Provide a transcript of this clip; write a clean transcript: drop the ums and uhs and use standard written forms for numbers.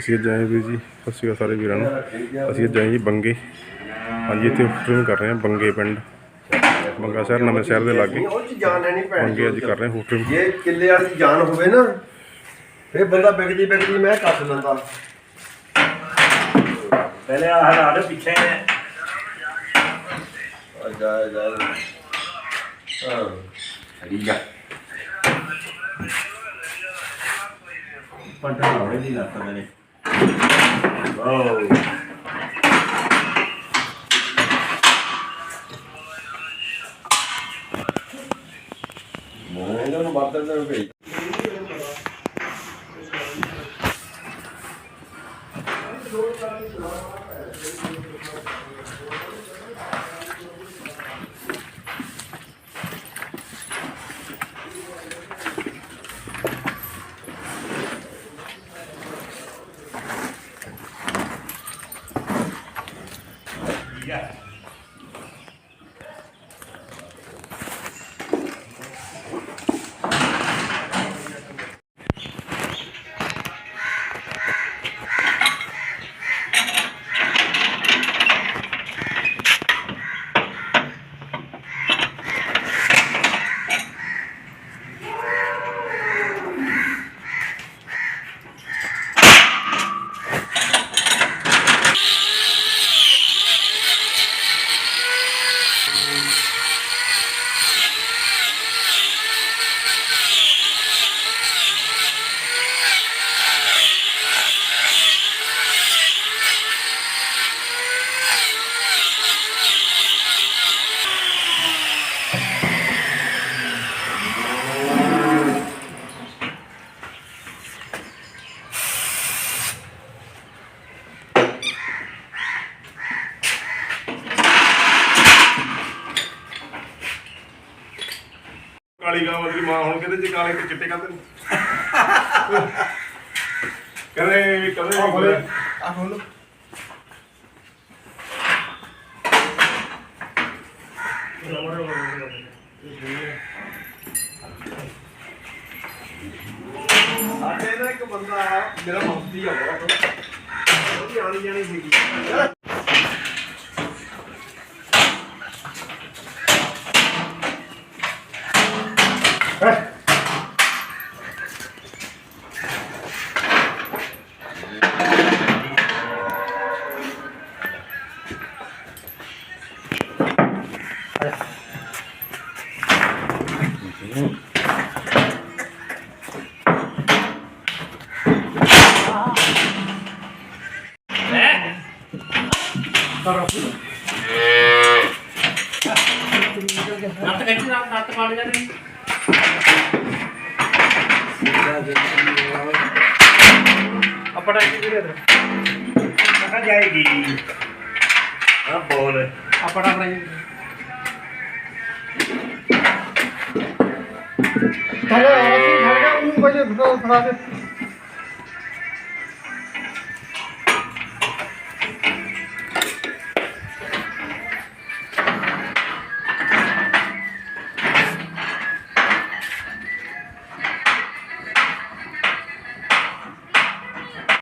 ਅਸੀਂ ਅੱਜ ਆਏ ਵੀਰ ਜੀ, ਸਤਿ ਸ਼੍ਰੀ ਅਕਾਲ ਸਾਰੇ ਵੀਰਾਂ ਨੂੰ। ਅਸੀਂ ਅੱਜ ਆਏ ਜੀ ਬੰਗੇ। ਹਾਂਜੀ, ਇੱਥੇ ਹੋਟਲ ਕਰ ਰਹੇ ਹਾਂ ਬੰਗੇ ਪਿੰਡ, ਬੰਗਾ शहर नवे शहर के लागे ਬੰਗੇ ਅੱਜ कर रहे हैं होटल। जे किले वाली जान होवे ना फिर बंदा बिकदी बिकदी मैं कट लैंदा। पहले हटा पीछे जा जा हां ठीक है पंटा होने नहीं लगता मैंने। वाओ ਇਹਨਾਂ ਨੂੰ ਬਾਤਾਂ ਤੇ ਭੇਜ ਕਾਲੀ ਗਾਂ ਦੀ ਮਾਂ ਹੁਣ ਕਹਿੰਦੇ ਜੇ ਕਾਲੇ ਤੇ ਚਿੱਟੇ ਕਹਿੰਦੇ ਕਹਿੰਦੇ ਆ ਖੋਲੋ ਸਾਡੇ ਦਾ ਇੱਕ ਬੰਦਾ ਮੇਰਾ ਮਸਤੀ ਆ ਬਹੁਤ ਉਹਦੀ ਆਣੀ ਜਾਣੀ ਸੀਗੀ। जाएगी हाँ बोल अपना हेलो